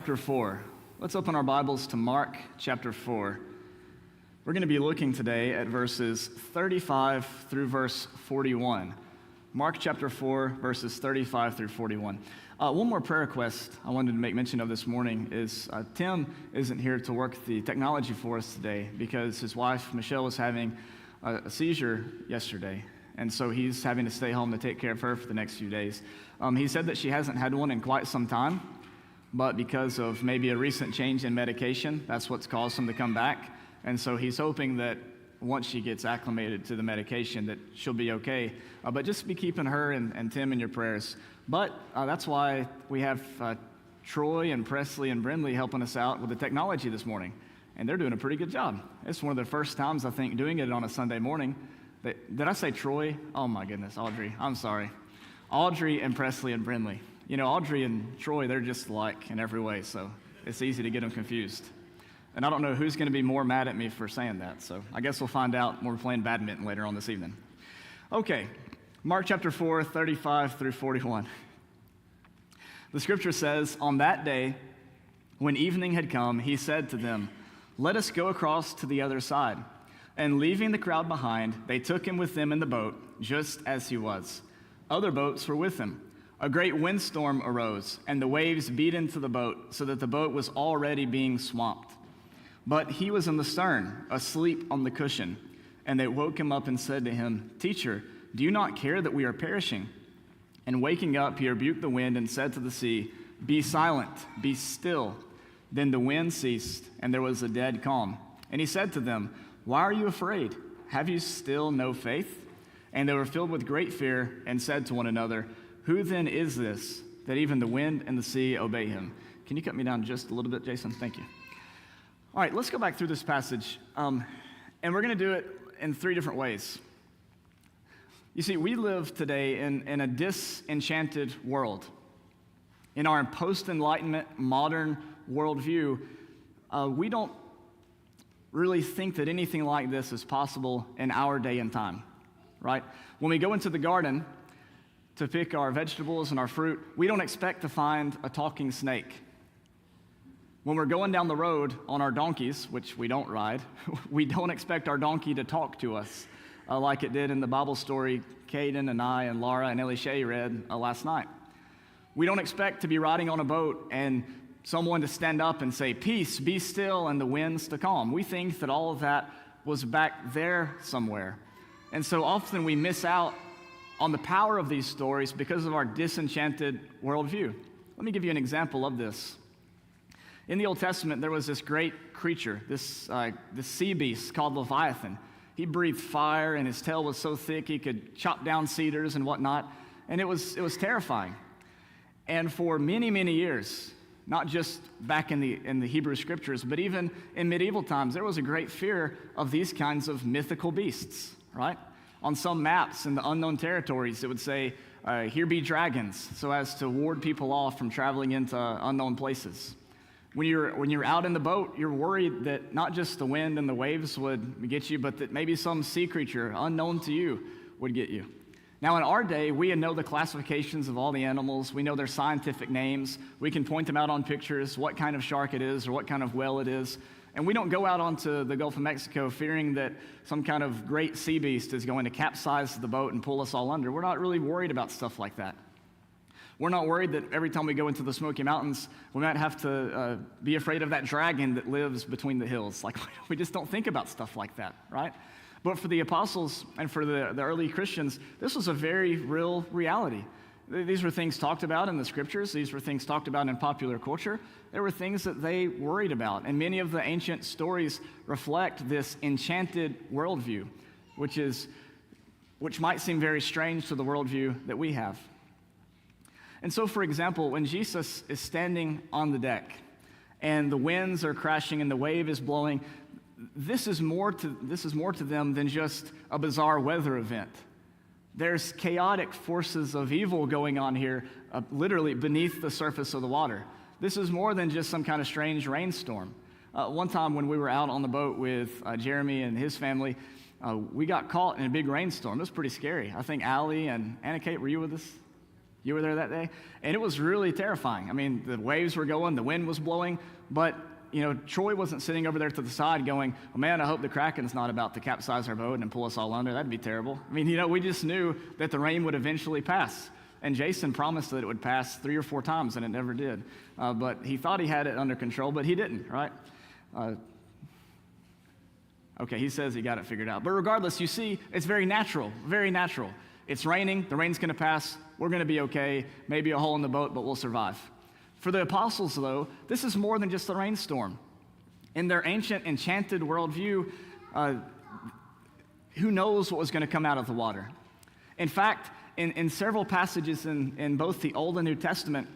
Chapter 4. Let's open our Bibles to Mark chapter 4. We're going to be looking today at verses 35 through verse 41. Mark chapter 4, verses 35 through 41. One more prayer request I wanted to make mention of this morning is Tim isn't here to work the technology for us today because his wife, Michelle, was having a seizure yesterday. And so he's having to stay home to take care of her for the next few days. He said that she hasn't had one in quite some time, but because of maybe a recent change in medication, that's what's caused him to come back. And so he's hoping that once she gets acclimated to the medication that she'll be okay. But just be keeping her and Tim in your prayers. But that's why we have Troy and Presley and Brindley helping us out with the technology this morning. And they're doing a pretty good job. It's one of the first times, I think, doing it on a Sunday morning. Did I say Troy? Oh my goodness, Audrey, I'm sorry. Audrey and Presley and Brindley. You know, Audrey and Troy, they're just alike in every way, so it's easy to get them confused. And I don't know who's going to be more mad at me for saying that, so I guess we'll find out when we're playing badminton later on this evening. Okay, Mark chapter 4, 35 through 41. The scripture says, "On that day, when evening had come, he said to them, 'Let us go across to the other side.' And leaving the crowd behind, they took him with them in the boat, just as he was. Other boats were with him. A great windstorm arose, and the waves beat into the boat, so that the boat was already being swamped. But he was in the stern, asleep on the cushion. And they woke him up and said to him, 'Teacher, do you not care that we are perishing?' And waking up, he rebuked the wind and said to the sea, 'Be silent, be still.' Then the wind ceased, and there was a dead calm. And he said to them, 'Why are you afraid? Have you still no faith?' And they were filled with great fear and said to one another, 'Who then is this, that even the wind and the sea obey him?'" Can you cut me down just a little bit, Jason? Thank you. All right, let's go back through this passage. And we're going to do it in three different ways. You see, we live today in a disenchanted world. In our post-Enlightenment, modern worldview, we don't really think that anything like this is possible in our day and time, right? When we go into the garden to pick our vegetables and our fruit, we don't expect to find a talking snake. When we're going down the road on our donkeys, which we don't ride, we don't expect our donkey to talk to us like it did in the Bible story Caden and I and Laura and Ellie Shay read last night. We don't expect to be riding on a boat and someone to stand up and say, "Peace, be still," and the winds to calm. We think that all of that was back there somewhere. And so often we miss out on the power of these stories because of our disenchanted worldview. Let me give you an example of this. In the Old Testament, there was this great creature, this sea beast called Leviathan. He breathed fire, and his tail was so thick he could chop down cedars and whatnot, and it was terrifying. And for many, many years, not just back in the Hebrew scriptures, but even in medieval times, there was a great fear of these kinds of mythical beasts, right? On some maps in the unknown territories, it would say, "Here be dragons," so as to ward people off from traveling into unknown places. When you're out in the boat, you're worried that not just the wind and the waves would get you, but that maybe some sea creature unknown to you would get you. Now, in our day, we know the classifications of all the animals. We know their scientific names. We can point them out on pictures, what kind of shark it is or what kind of whale it is. And we don't go out onto the Gulf of Mexico fearing that some kind of great sea beast is going to capsize the boat and pull us all under. We're not really worried about stuff like that. We're not worried that every time we go into the Smoky Mountains, we might have to be afraid of that dragon that lives between the hills. Like, we just don't think about stuff like that, right? But for the apostles and for the early Christians, this was a very real reality. These were things talked about in the scriptures. These were things talked about in popular culture. There were things that they worried about. And many of the ancient stories reflect this enchanted worldview, which might seem very strange to the worldview that we have. And so, for example, when Jesus is standing on the deck and the winds are crashing and the wave is blowing, this is more to them than just a bizarre weather event. There's chaotic forces of evil going on here, literally beneath the surface of the water. This is more than just some kind of strange rainstorm. One time when we were out on the boat with Jeremy and his family, we got caught in a big rainstorm. It was pretty scary. I think Allie and Anna Kate, were you with us? You were there that day? And it was really terrifying. I mean, the waves were going, the wind was blowing, but Troy wasn't sitting over there to the side going, oh man, I hope the Kraken's not about to capsize our boat and pull us all under. That'd be terrible. I mean, we just knew that the rain would eventually pass. And Jason promised that it would pass 3 or 4 times, and it never did. But he thought he had it under control, but he didn't, right? Okay, he says he got it figured out. But regardless, you see, it's very natural, very natural. It's raining, the rain's going to pass, we're going to be okay, maybe a hole in the boat, but we'll survive. For the apostles, though, this is more than just a rainstorm. In their ancient, enchanted worldview, who knows what was going to come out of the water? In fact, in several passages in both the Old and New Testament,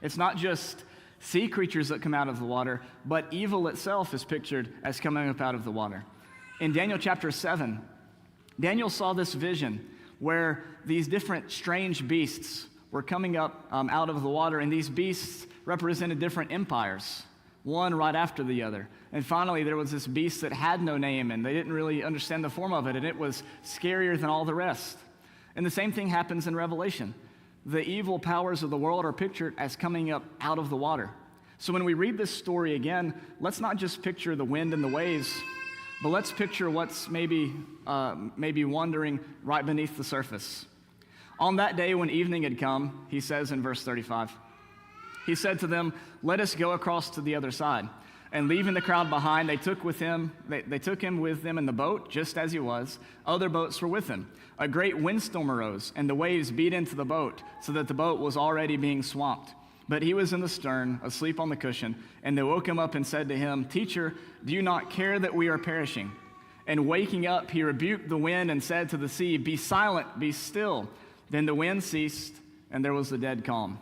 it's not just sea creatures that come out of the water, but evil itself is pictured as coming up out of the water. In Daniel chapter 7, Daniel saw this vision where these different strange beasts were coming up out of the water, and these beasts represented different empires, one right after the other. And finally, there was this beast that had no name, and they didn't really understand the form of it, and it was scarier than all the rest. And the same thing happens in Revelation. The evil powers of the world are pictured as coming up out of the water. So when we read this story again, let's not just picture the wind and the waves, but let's picture what's maybe wandering right beneath the surface. On that day when evening had come, he says in verse 35, he said to them, "Let us go across to the other side." And leaving the crowd behind, they took him with them in the boat, just as he was. Other boats were with him. A great windstorm arose, and the waves beat into the boat, so that the boat was already being swamped. But he was in the stern, asleep on the cushion, and they woke him up and said to him, "Teacher, do you not care that we are perishing?" And waking up, he rebuked the wind and said to the sea, "Be silent, be still." Then the wind ceased, and there was a dead calm.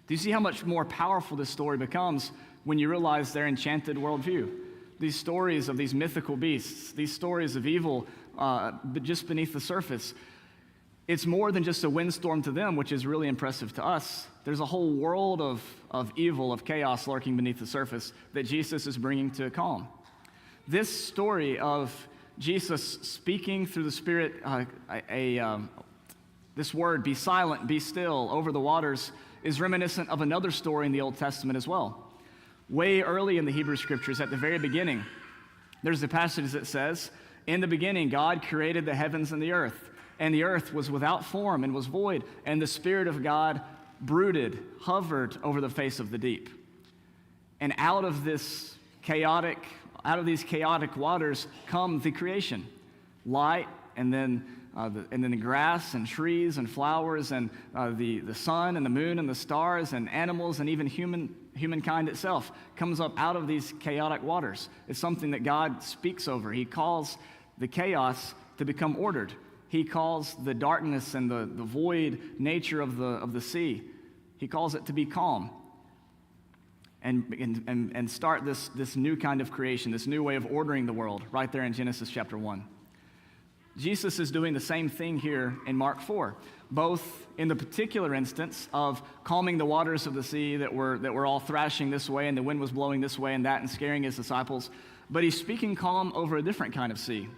Do you see how much more powerful this story becomes when you realize their enchanted worldview? These stories of these mythical beasts, these stories of evil but just beneath the surface, it's more than just a windstorm to them, which is really impressive to us. There's a whole world of evil, of chaos lurking beneath the surface that Jesus is bringing to a calm. This story of Jesus speaking through the Spirit, this word, "be silent, be still," over the waters, is reminiscent of another story in the Old Testament as well. Way early in the Hebrew Scriptures, at the very beginning, there's a passage that says, "In the beginning, God created the heavens and the earth was without form and was void, and the Spirit of God hovered over the face of the deep." And out of these chaotic waters come the creation, light, and then the grass and trees and flowers and the sun and the moon and the stars and animals and even humankind itself comes up out of these chaotic waters. It's something that God speaks over. He calls the chaos to become ordered. He calls the darkness and the void nature of the sea, he calls it to be calm and start this new kind of creation, this new way of ordering the world right there in Genesis chapter 1. Jesus is doing the same thing here in Mark 4, both in the particular instance of calming the waters of the sea that were all thrashing this way and the wind was blowing this way and that and scaring his disciples, but he's speaking calm over a different kind of sea.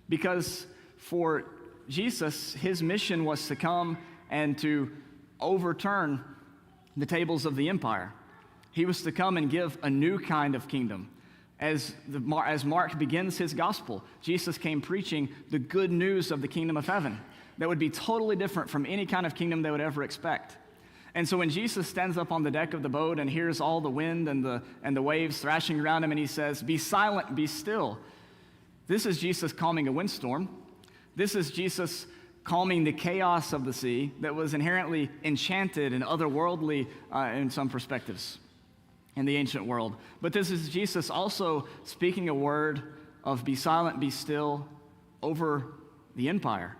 Because for Jesus, his mission was to come and to overturn the tables of the empire. He was to come and give a new kind of kingdom. As Mark begins his gospel, Jesus came preaching the good news of the kingdom of heaven that would be totally different from any kind of kingdom they would ever expect. And so when Jesus stands up on the deck of the boat and hears all the wind and the waves thrashing around him, and he says, "Be silent, be still," this is Jesus calming a windstorm. This is Jesus calming the chaos of the sea that was inherently enchanted and otherworldly in some perspectives in the ancient world. But this is Jesus also speaking a word of "be silent, be still" over the empire.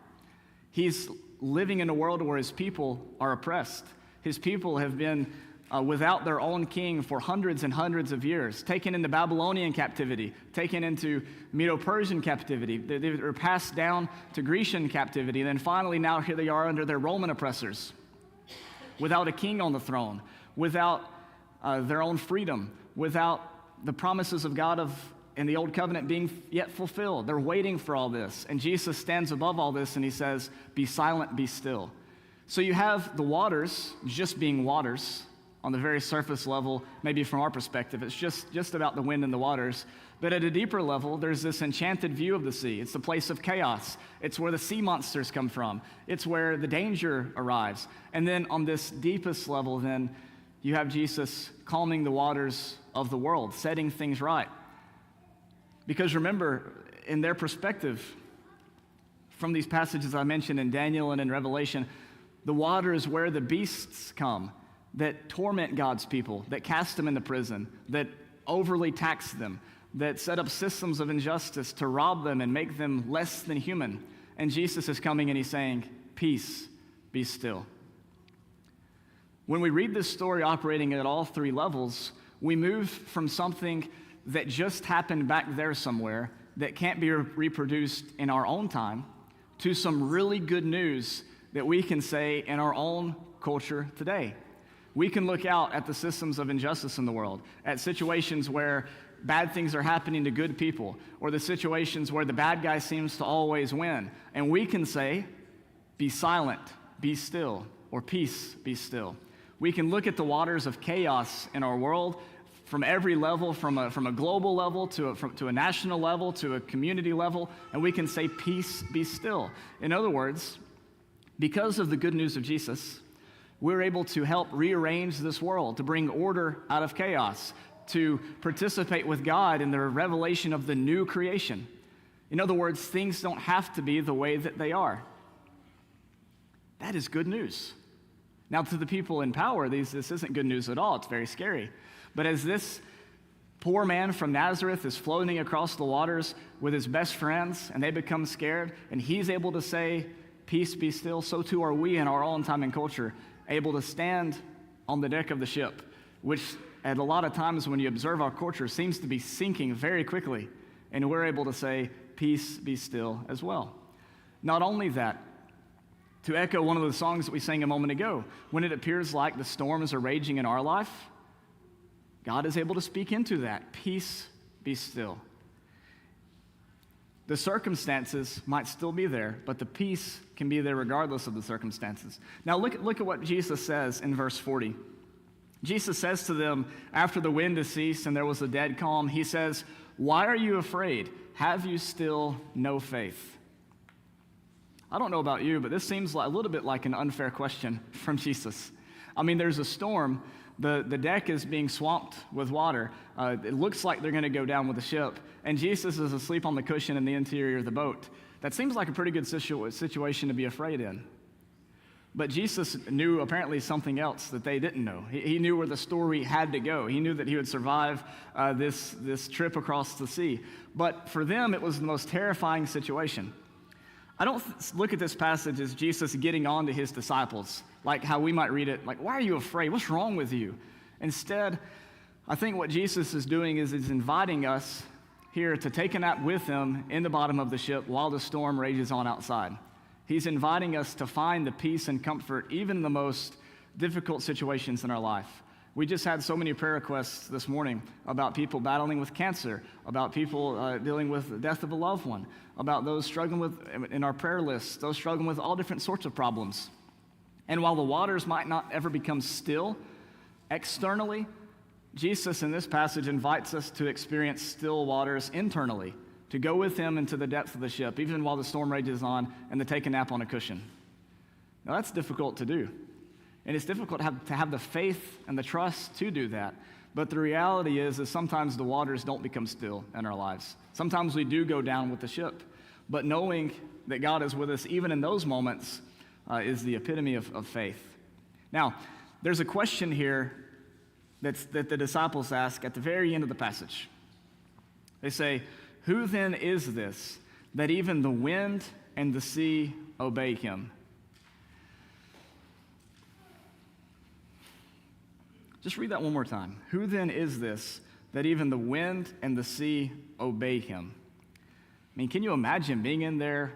He's living in a world where his people are oppressed. His people have been without their own king for hundreds and hundreds of years, taken into Babylonian captivity, taken into Medo-Persian captivity. They were passed down to Grecian captivity, and then finally now here they are under their Roman oppressors, without a king on the throne, without their own freedom, without the promises of God in the Old Covenant being yet fulfilled. They're waiting for all this. And Jesus stands above all this and he says, "Be silent, be still." So you have the waters just being waters on the very surface level, maybe from our perspective. It's just about the wind and the waters. But at a deeper level, there's this enchanted view of the sea. It's the place of chaos. It's where the sea monsters come from. It's where the danger arrives. And then on this deepest level, then, you have Jesus calming the waters of the world, setting things right. Because remember, in their perspective, from these passages I mentioned in Daniel and in Revelation, the water is where the beasts come that torment God's people, that cast them into prison, that overly tax them, that set up systems of injustice to rob them and make them less than human. And Jesus is coming and he's saying, peace, be still. When we read this story operating at all three levels, we move from something that just happened back there somewhere that can't be reproduced in our own time to some really good news that we can say in our own culture today. We can look out at the systems of injustice in the world, at situations where bad things are happening to good people, or the situations where the bad guy seems to always win. And we can say, be silent, be still, or peace, be still. We can look at the waters of chaos in our world from every level, from a global level to a national level to a community level, and we can say, peace, be still. In other words, because of the good news of Jesus, we're able to help rearrange this world, to bring order out of chaos, to participate with God in the revelation of the new creation. In other words, things don't have to be the way that they are. That is good news. Now, to the people in power, this isn't good news at all. It's very scary. But as this poor man from Nazareth is floating across the waters with his best friends, and they become scared, and he's able to say, peace, be still, so too are we in our own time and culture, able to stand on the deck of the ship, which at a lot of times when you observe our culture seems to be sinking very quickly, and we're able to say, peace, be still as well. Not only that, to echo one of the songs that we sang a moment ago, when it appears like the storms are raging in our life, God is able to speak into that. Peace, be still. The circumstances might still be there, but the peace can be there regardless of the circumstances. Now look at what Jesus says in verse 40. Jesus says to them, after the wind has ceased and there was a dead calm, he says, why are you afraid? Have you still no faith? I don't know about you, but this seems a little bit like an unfair question from Jesus. I mean, there's a storm. The deck is being swamped with water. It looks like they're going to go down with the ship. And Jesus is asleep on the cushion in the interior of the boat. That seems like a pretty good situation to be afraid in. But Jesus knew apparently something else that they didn't know. He knew where the story had to go. He knew that he would survive this trip across the sea. But for them, it was the most terrifying situation. I don't look at this passage as Jesus getting on to his disciples, like how we might read it, like, why are you afraid? What's wrong with you? Instead, I think what Jesus is doing is he's inviting us here to take a nap with him in the bottom of the ship while the storm rages on outside. He's inviting us to find the peace and comfort even in the most difficult situations in our life. We just had so many prayer requests this morning about people battling with cancer, about people dealing with the death of a loved one, about those struggling with, in our prayer list, those struggling with all different sorts of problems. And while the waters might not ever become still externally, Jesus in this passage invites us to experience still waters internally, to go with him into the depths of the ship, even while the storm rages on, and to take a nap on a cushion. Now that's difficult to do. And it's difficult to have the faith and the trust to do that. But the reality is sometimes the waters don't become still in our lives. Sometimes we do go down with the ship. But knowing that God is with us even in those moments is the epitome of faith. Now, there's a question here that the disciples ask at the very end of the passage. They say, who then is this that even the wind and the sea obey him? Just read that one more time. Who then is this that even the wind and the sea obey him? I mean, can you imagine being in their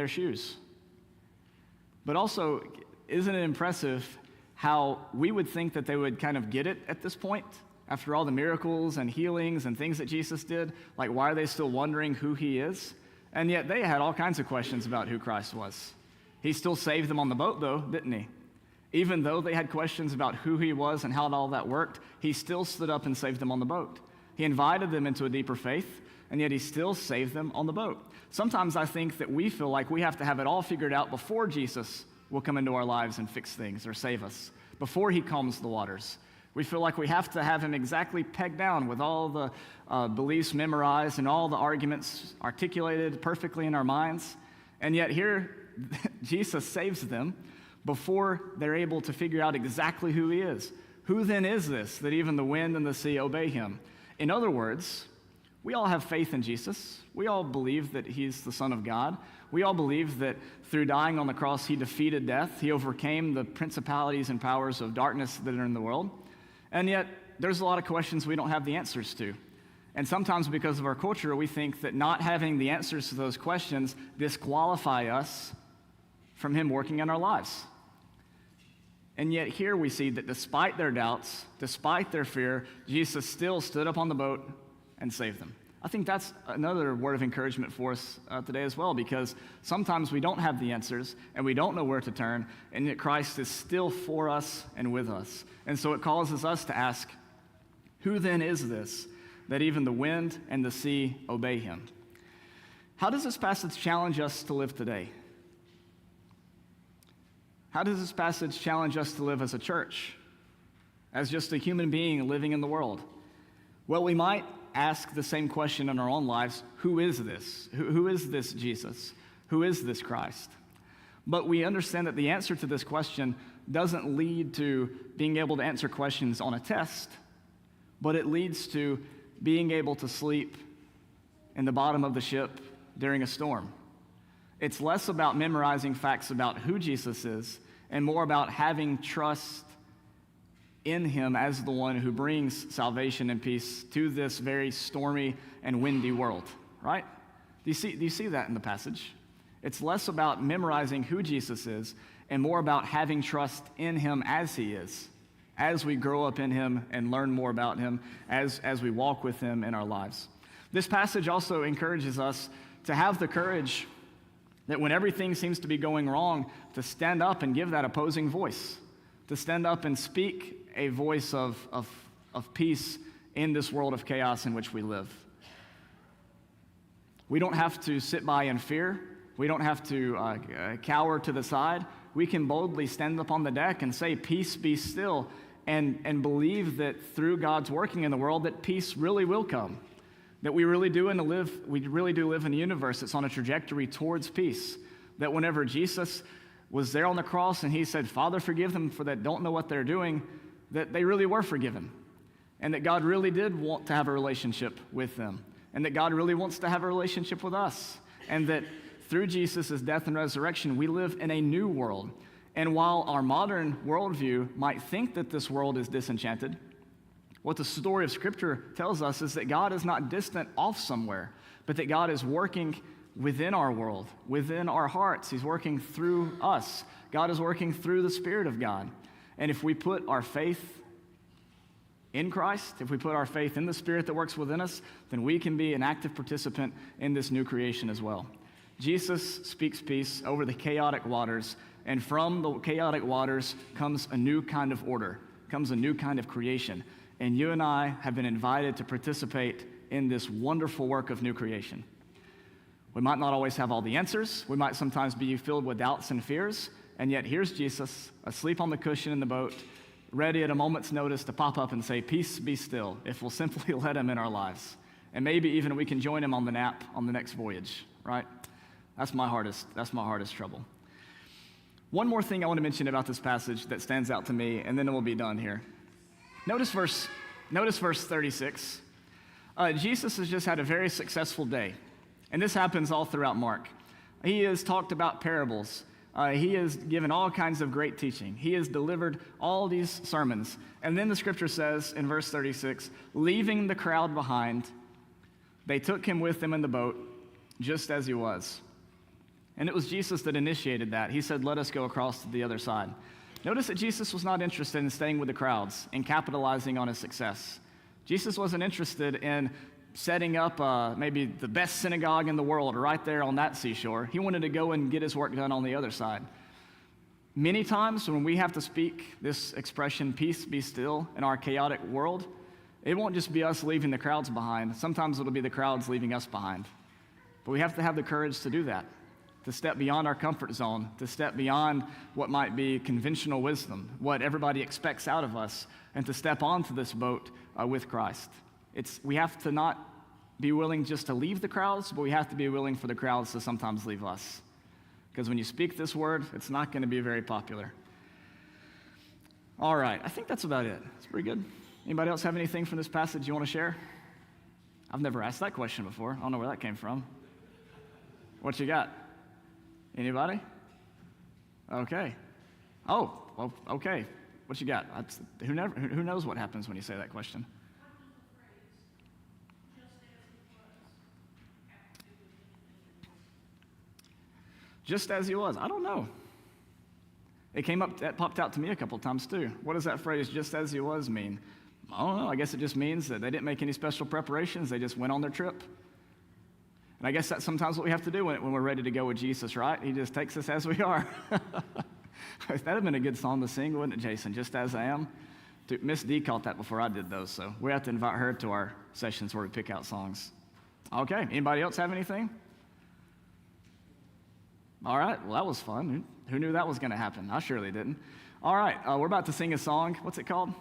shoes? But also, isn't it impressive how we would think that they would kind of get it at this point? After all the miracles and healings and things that Jesus did, like why are they still wondering who he is? And yet they had all kinds of questions about who Christ was. He still saved them on the boat, though, didn't he? Even though they had questions about who he was and how all that worked, he still stood up and saved them on the boat. He invited them into a deeper faith, and yet he still saved them on the boat. Sometimes I think that we feel like we have to have it all figured out before Jesus will come into our lives and fix things or save us, before he calms the waters. We feel like we have to have him exactly pegged down with all the beliefs memorized and all the arguments articulated perfectly in our minds. And yet here, Jesus saves them before they're able to figure out exactly who he is. Who then is this that even the wind and the sea obey him? In other words, we all have faith in Jesus. We all believe that he's the Son of God. We all believe that through dying on the cross, he defeated death. He overcame the principalities and powers of darkness that are in the world. And yet, there's a lot of questions we don't have the answers to. And sometimes because of our culture, we think that not having the answers to those questions disqualify us from him working in our lives. And yet here we see that despite their doubts, despite their fear, Jesus still stood up on the boat and saved them. I think that's another word of encouragement for us today as well, because sometimes we don't have the answers and we don't know where to turn, and yet Christ is still for us and with us. And so it causes us to ask, who then is this that even the wind and the sea obey him? How does this passage challenge us to live today? How does this passage challenge us to live as a church, as just a human being living in the world? Well, we might ask the same question in our own lives: who is this? Who is this Jesus? Who is this Christ? But we understand that the answer to this question doesn't lead to being able to answer questions on a test, but it leads to being able to sleep in the bottom of the ship during a storm. It's less about memorizing facts about who Jesus is and more about having trust in him as the one who brings salvation and peace to this very stormy and windy world, right? Do you see that in the passage? It's less about memorizing who Jesus is and more about having trust in him as he is, as we grow up in him and learn more about him, as we walk with him in our lives. This passage also encourages us to have the courage that when everything seems to be going wrong, to stand up and give that opposing voice, to stand up and speak a voice of peace in this world of chaos in which we live. We don't have to sit by in fear. We don't have to cower to the side. We can boldly stand up on the deck and say, "Peace, be still," and believe that through God's working in the world, that peace really will come. That we really do live in a universe that's on a trajectory towards peace. That whenever Jesus was there on the cross and he said, "Father, forgive them for that don't know what they're doing," that they really were forgiven. And that God really did want to have a relationship with them. And that God really wants to have a relationship with us. And that through Jesus' death and resurrection, we live in a new world. And while our modern worldview might think that this world is disenchanted, what the story of Scripture tells us is that God is not distant off somewhere, but that God is working within our world, within our hearts. He's working through us. God is working through the Spirit of God. And if we put our faith in Christ, if we put our faith in the Spirit that works within us, then we can be an active participant in this new creation as well. Jesus speaks peace over the chaotic waters, and from the chaotic waters comes a new kind of order, comes a new kind of creation. And you and I have been invited to participate in this wonderful work of new creation. We might not always have all the answers. We might sometimes be filled with doubts and fears. And yet here's Jesus, asleep on the cushion in the boat, ready at a moment's notice to pop up and say, "Peace, be still," if we'll simply let him in our lives. And maybe even we can join him on the nap on the next voyage, right? That's my hardest trouble. One more thing I want to mention about this passage that stands out to me, and then we'll be done here. Notice verse 36. Jesus has just had a very successful day. And this happens all throughout Mark. He has talked about parables. He has given all kinds of great teaching. He has delivered all these sermons. And then the scripture says in verse 36, leaving the crowd behind, they took him with them in the boat, just as he was. And it was Jesus that initiated that. He said, "Let us go across to the other side." Notice that Jesus was not interested in staying with the crowds and capitalizing on his success. Jesus wasn't interested in setting up maybe the best synagogue in the world right there on that seashore. He wanted to go and get his work done on the other side. Many times when we have to speak this expression, peace be still, in our chaotic world, it won't just be us leaving the crowds behind. Sometimes it'll be the crowds leaving us behind. But we have to have the courage to do that, to step beyond our comfort zone, to step beyond what might be conventional wisdom, what everybody expects out of us, and to step onto this boat with Christ. We have to not be willing just to leave the crowds, but we have to be willing for the crowds to sometimes leave us. Because when you speak this word, it's not going to be very popular. All right, I think that's about it. It's pretty good. Anybody else have anything from this passage you want to share? I've never asked that question before. I don't know where that came from. What you got? Anybody? Okay. Oh, well, okay. What you got? Who knows what happens when you say that question? Just as he was. I don't know. That popped out to me a couple times too. What does that phrase, just as he was, mean? I don't know. I guess it just means that they didn't make any special preparations. They just went on their trip. And I guess that's sometimes what we have to do when we're ready to go with Jesus, right? He just takes us as we are. That'd have been a good song to sing, wouldn't it, Jason? Just as I am. Miss D caught that before I did those, so we have to invite her to our sessions where we pick out songs. Okay. Anybody else have anything? All right, well, that was fun. Who knew that was going to happen? I surely didn't. All right, we're about to sing a song. What's it called?